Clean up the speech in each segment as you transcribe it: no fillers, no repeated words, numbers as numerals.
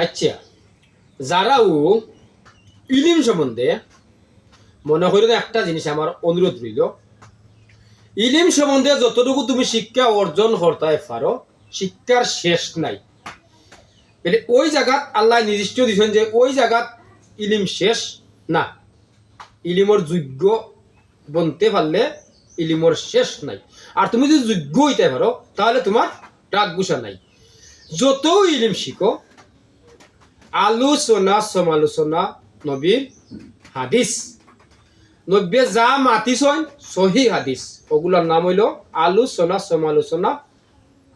আচ্ছা, যারাও ইলিম সম্বন্ধে মনে করেন একটা জিনিস আমার অনুরোধ রইল, ইলিম সম্বন্ধে যতটুকু তুমি শিক্ষা অর্জন করতে পারো, শিক্ষার শেষ নাই। ওই জায়গাত আল্লাহ নির্দিষ্ট দিচ্ছেন যে ওই জায়গাত ইলিম শেষ না, ইলিমর যোগ্য বনতে পারলে ইলিমর শেষ নাই। আর তুমি যদি যোগ্য হইতে পারো তাহলে তোমার ডাক গুছা নাই। যত ইলিম শিখো, আলোচনা সমালোচনা নবীর হাদিস, নব্বে যা মাতিস সহি হাদিস, ওগুলোর নাম হইল আলোচনা সমালোচনা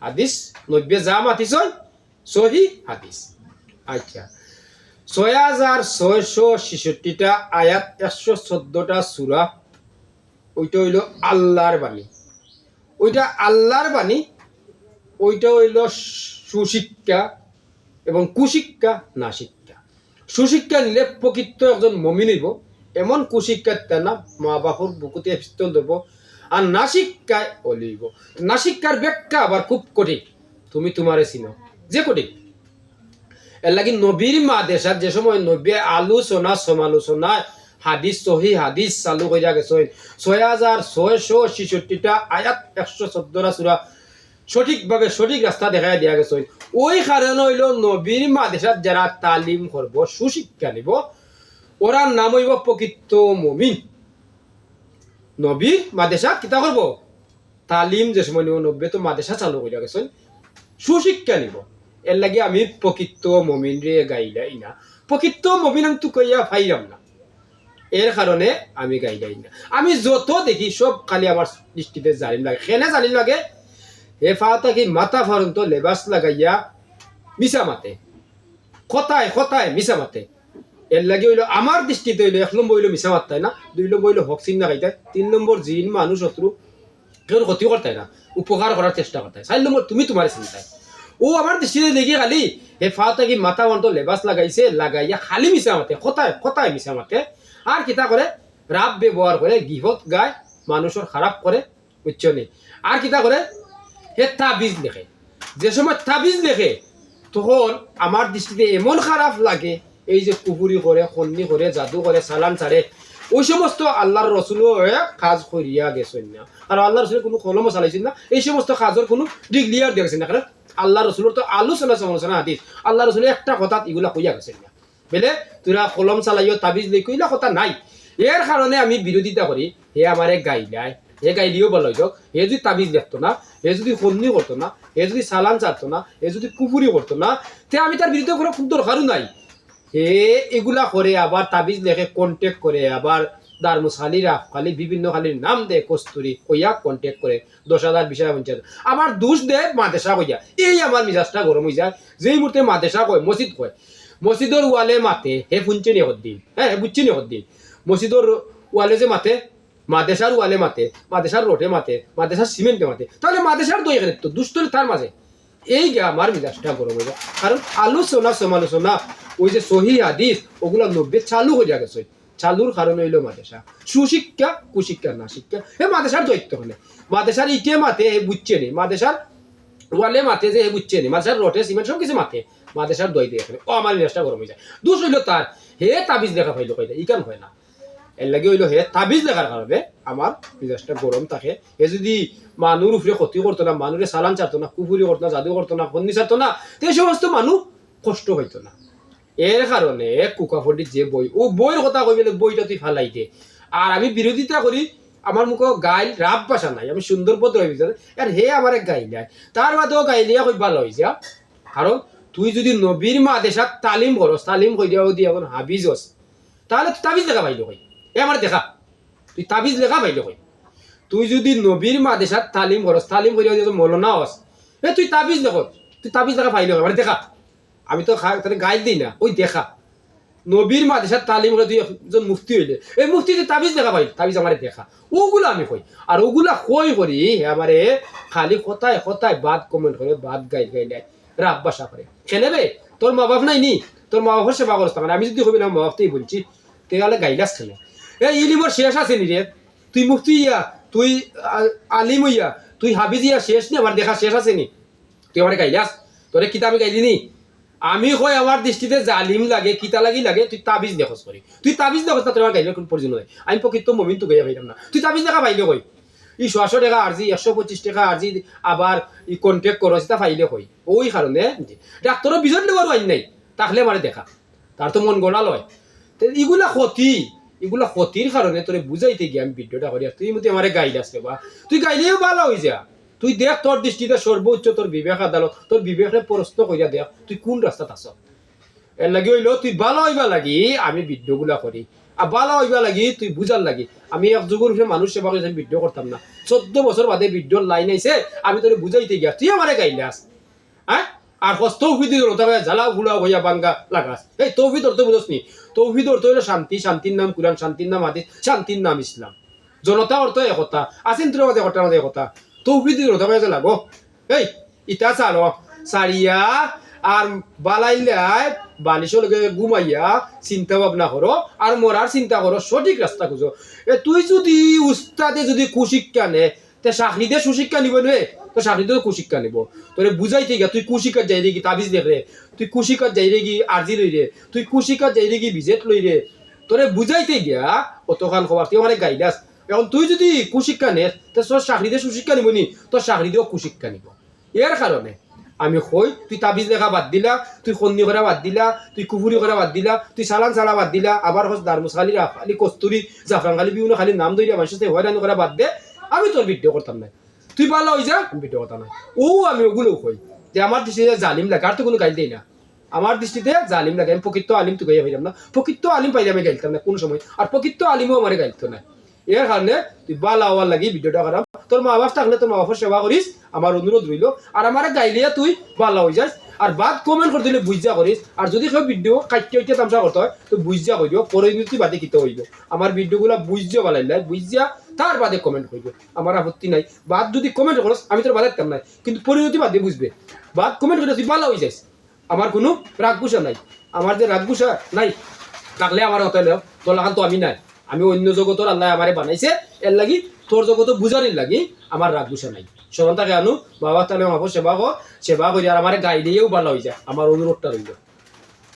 হাদিস। নব্বে যা মাতিস সহি হাদিস। আচ্ছা, ৬,৬৬৬টা আয়াত, ১১৪টা সূরা, ওইটা হইল আল্লাহর বাণী। ওইটা আল্লাহর বাণী, ওইটা হইল সুশিক্ষা এবং কুশিক্ষা না শিক্ষা। সুশিক্ষা নিলে প্রকৃত একজন মমিন হইব, এমন কুশিক্ষা তার না মা বাপুর বুকুতে পিস্তল দেব। আর না শিক্ষায় অলিব। না শিক্ষার ব্যাখ্যা আবার খুব কঠিন, তুমি তোমারে চিনো যে কঠিন। এর লাগি নবীর মাদেশাত যে সময় নবী আলোচনা সমালোচনা হাদিস সহি হাদিস চালু হইয়া গেছে, ৬,৬৬৬টা আয়াত, ১১৪টা সূরা সঠিকভাবে সঠিক রাস্তা দেখাই দিয়া গেছে। ওই কারণ হইল নবীর মাদেশাত যারা তালিম করব, সুশিক্ষা নিব, ওরার নাম হইব প্রকৃত মুমিন। নবীর মাদেশাত কিতা করব? তালিম যে সময় নিব, নব্বে তো মাদেশা চালু হইয়া গেছে, সুশিক্ষা নিব। এর লাগে আমি প্রকৃত মমিন রে গাইলাই না, প্রকৃত মমিন আমি তো কইয়া ফাইলাম না, এর কারণে আমি গাইলাই না। আমি যত দেখি সব খালি আমার দৃষ্টিতে জালিম লাগে। কেনে জালিম লাগে? হে ফাওতা কি মাথা পর্যন্ত লেবাস লাগাইয়া মিশা মাতে, কথায় কথায় মিশা মাতে। এর লাগে হইলো আমার দৃষ্টিতে হইলো ১ নম্বর হইলো মিশা মাত্তাই না, ২ নম্বর হইলো হক চিন্তা খাইতায়, ৩ নম্বর জিন মানুষ শত্রু কেউ ক্ষতি করতাই না, উপকার করার চেষ্টা করতায়, ৪ নম্বর তুমি তোমার চিন্তায়। ও আমার দৃষ্টিতে দেখি খালি হে ফাওতা কি মাথা পর্যন্ত লেবাস লাগাইছে, লাগাইয়া খালি মিশা মাতে, কথায় কথায় মিশা মাতে। আর কিতা করে? রাব ব্যবহার করে, গিহত গায়, মানুষের খারাপ করে, বুঝছো নি? আর কিতা করে? হে তাবিজ লেখে। যে সময় তাবিজ লেখে তখন আমার দৃষ্টিতে এমন খারাপ লাগে, এই যে কুফুরি করে, খন্নি করে, জাদু করে, সালাম ছাড়ে, ওই সমস্ত আল্লাহর রসুলও কাজ করিয়া গেছেন না। আর আল্লাহ রসুলের কোনো কলমও চালাইছেন না, এই সমস্ত কাজের কোনো ডিক্লিয়ার দিয়েছেন না। কারণ আল্লাহ রসুলের তো আলোচনা সমালোচনা হাদিস, আল্লাহ রসুলের একটা কথা এগুলা কইয়া গেছেন না। বেলে তোরা কলম চালাইও তাবিজ লিখ, এগুলা কথা নাই। এর কারণে আমি বিরোধিতা করি। হে আমারে গাইলায়, হে গাইলিও বলা হইত, হে যদি তাবিজ দেখতো না, হে যদি খন্নি করতো না, হে যদি সালান চারতো না, হে যদি কুপুরি করতো না, তে আমি তার বিরুদ্ধে কোনো খুব দরকারও নাই। হে এগুলা করে আবার তাবিজ লেখে, কন্টেক্ট করে, আবার দারমুসালির আফখালি বিভিন্ন খালির নাম দে, কস্তুরি কইয়া কন্টেক্ট করে ১০,০০০ ২০,০০০ পঞ্চায়েত আবার দোষ দে মাদেশা কইয়া। এই আমার মিজাজটা গরম হয়ে যায়। যেই মুহূর্তে মাদেশা কয়, মসজিদ কয়, মসজিদের ওয়ালে মাতে, হে শুনছে নি হদ্দিন, হ্যাঁ বুঝছি নি হদ্দিন, মসজিদের ওয়ালে যে মাতে, মাদেশার ওয়ালে মাতে, মাদেশার রোটে মাতে, মাদেশার সিমেন্টে মাতে, তাহলে মাদেশার দই এখানে তো দুষ্ট তার মাঝে। এই আমার মিজাজটা গরম হয়ে যায়। কারণ আলোচনা সমালোচনা ওই যে সহি হাদিস ওগুলা নব্বে চালু হয়ে গেছে, চালুর কারণ হইল মাদেশা। সুশিক্ষা কুশিক্ষা না শিক্ষা, হে মাদেশার দৈত্য হলে মাদেশার ইটে মাতে, হে বুঝছে নি, মাদেশার ওয়ালে মাতে যে হে বুঝছে নি, মাদেশার রোটে সিমেন্ট সব কিছু মাতে, মাদেশার দই দিয়ে এখানে। ও আমার মিজাজটা গরম হয়ে যায়। দোষ হইল তার, হে তাবিজ লেখা পাইলো কইলে ই কেন হয় না। এর লাগে হইলো হে তাবিজ লেখার কারণে আমার মিজাজটা গরম থাকে। হে যদি মানুষ উপরে ক্ষতি করতো না, মানুষের সালান চারতো না, কুফুরি করতো না, জাদু করতো না, ফন্দি চারতো না, তো এই সমস্ত মানুষ কষ্ট হইতো না। এর কারণে কুকাফটির যে বই, ও বইয়ের কথা কই বলে বইটা তুই ফালাই দে। আর আমি বিরোধিতা করি, আমার মুখে গাইল রাব ভাষা নাই, আমি সুন্দর পদ রয়ে বিচার। আর হে আমার এক গাইল নাই, তার বাদেও গাইলিয়া কই ভালো হয়েছে। কারণ তুই যদি নবীর মাদেশাত তালিম করস, তালিম করিয়াও দিয়ে এখন হাবিজ হস, তাহলে তুই তাবিজ লেখা পাইলো কই? এ আমার দেখা, তুই তাবিজ লেখা পাইলো কই? তুই যদি নবীর মাদেশাত তালিম করস, তালিম করিয়াও দিয়ে মৌলানা হস, এ তুই তাবিজ লেখ, তুই তাবিজ লেখা পাইলো আমার দেখা। আমি তো গাইড দিই না, ওই দেখা নবীর মাদেশার তালিম করে তুই একজন মুফতি হইলে, এই মুফতি তাবিজ দেখা পাই, তাবিজ আমার দেখা, ওগুলো আমি কই। আর ওগুলা কই করি আমারে খালি কথায় কথায় বাদ কমেন্ট করে, বাদ গাইড গাইলে রাব বাসা করে। খেলেবে তোর মা বাপ নাই নি, তোর মা বাপের সেবা করস না, আমি যদি কবি না মা বাপতেই বলছি, তাহলে গাইলাস খেলে। এই ইলিমর শেষ আছে নি রে? তুই মুফতি ইয়া, তুই আলিম ইয়া, তুই হাবিজ ইয়া, শেষ নি আমার দেখা শেষ আছে নি? তুই আমার গাইলাস? তোরে কিতাবে গাইলি নি? আমি কই আমার দৃষ্টিতে জালিম লাগে কিতা লাগে তুই তাবিজ দেখস করি তুই তাবিজ দেখস না তোর আমার গাইলে কোন প্রয়োজন নাই আমি প্রকৃত মমিন তো গাইয়া পাইলাম না তুই তাবিজ দেখা পাইলে কই ই 600 টাকা আরজি 125 টাকা আরজি আবার ই কন্ট্যাক্ট করস তা পাইলে কই ওই কারণে ডাক্তারও বিজন দেওয়ার আইন নাই তাহলে মারে দেখা তার তো মন গড়া লয় তো এগুলা ক্ষতির কারণে তোরে বুঝাইতে গিয়ে আমি ভিডিওটা করি তুই মতে আমারে গাইড আসবে বা তুই গাইলেও ভালো হয়ে যা তুই দেখ তোর দৃষ্টিতে সর্বোচ্চ তোর বিবেক আদালত তোর বিবেকে প্রশ্ন করিয়া দেখ তুই কোন রাস্তাত আস এর লাগি হইলো তুই ভালো হইবা লাগি আমি ভিডিওগুলা করি আর ভালো হইবা লাগি তুই বুঝার লাগি আমি এক যুগের উপরে মানুষ সেবা করে আমি ভিডিও করতাম না 14 বছর বাদে ভিডিওর লাইন আইছে আমি তোরে বুঝাইতে গিয়া তুই আমারে গাইলে আস হ্যাঁ আর তৌহিদ জ্বালা গুলা হইয়া বাঙ্গা লাগাস এই তৌহিদ অর্থ বুঝস নি তৌহিদ অর্থ হইলো শান্তি শান্তির নাম কুরআন শান্তির নাম হাদিস শান্তির নাম ইসলাম জনতা অর্থ একতা আসিন তোর মাঝে ঘটনার মাঝে একতা তৌহিদ অর্থ হয়ে লাগো এই ইটা চালো সারিয়া আর বালাইলাই বালিশের লগে ঘুমাইয়া চিন্তা ভাবনা করো আর মরার চিন্তা করো সঠিক রাস্তা খুঁজো এ তুই যদি উস্তাদে যদি কুশিক্ষা নে তে চাকরিতে সুশিক্ষা নিব নে তো চাকরিতে কুশিক্ষা নিব তোরে বুঝাইতে গিয়া তুই কুশিক্ষার যাই রে কি তাবিজ দেখ রে তুই কুশিক্ষার যাই রে কি আরজি লই রে তুই কুশিক্ষার যাই রে কি বিজেট লই রে তোরে বুঝাইতে গিয়া কতখান খবর তুই আমার গাইডাস এখন তুই যদি কুশিক্ষা নে তো তোর চাকরিতে সুশিক্ষা নিব নি তোর চাকরিতেও কুশিক্ষা নিব এর কারণে আমি কই তুই তাবিজ দেখা বাদ দিলা তুই খন্দি করা বাদ দিলা তুই কুফুরি করা বাদ দিলা তুই সালান সালা বাদ দিলা আবার হস দারমুস খালি খালি কস্তুরি জাফরান খালি বিভিন্ন খালি নাম ধরিয়া মানুষের সাথে হয়রানি করা বাদ দে আমি তোর ভিডিও করতাম না তুই ভালো হয়ে যা আমি ভিডিও করতাম না ও আমি ওগুলো কই যে আমার দৃষ্টিতে জালিম লাগে আর তো কোনো গাইল দেই না আমার দৃষ্টিতে জালিম লাগে আমি প্রকৃত আলিম তো গাইয়া পাইলাম না প্রকৃত আলিম পাইলে আমি গাইতাম না কোনো সময় আর প্রকৃত আলিমও আমার গাইতো না এর কারণে তুই বালা হওয়ার লাগি ভিডিওটা করাম তোর মা বাপ থাকলে তোর মা বাপের সেবা করিস আমার অনুরোধ রইল আর আমার গাইলিয়া তুই বালা হয়ে যাস আর বাদ কমেন্ট করে দিলে বুঝা করিস আর যদি কেউ ভিডিও কাটিয়ে তামসা করতে হয় তো বুঝা করিব পরিণতি বাদে কিতে হইব আমার ভিডিওগুলো বুঝিয়া বালাইলে বুঝিয়া তার বাদে কমেন্ট করবে আমার আপত্তি নাই বাদ যদি কমেন্ট করস আমি তোর বাদাইতাম নাই কিন্তু পরিণতি বাদে বুঝবে বাদ কমেন্ট করে তুই বালা হয়ে যাস আমার কোনো রাগ গুসা নাই আমার যে রাগ গুসা নাই থাকলে আমার হতে তোর লাগান তো আমি নাই আমি অন্য জগতর আল্লাহ আমারে বানাইছে এর লাগি তোর জগত বুঝারির লাগি আমার রাগ গুসা নাই স্মরণ থাকে আনু বাবা তাহলে আমার সেবা করি আর আমার গাইলেও ভালো হয়ে যায় আমার অনুরোধটা রইল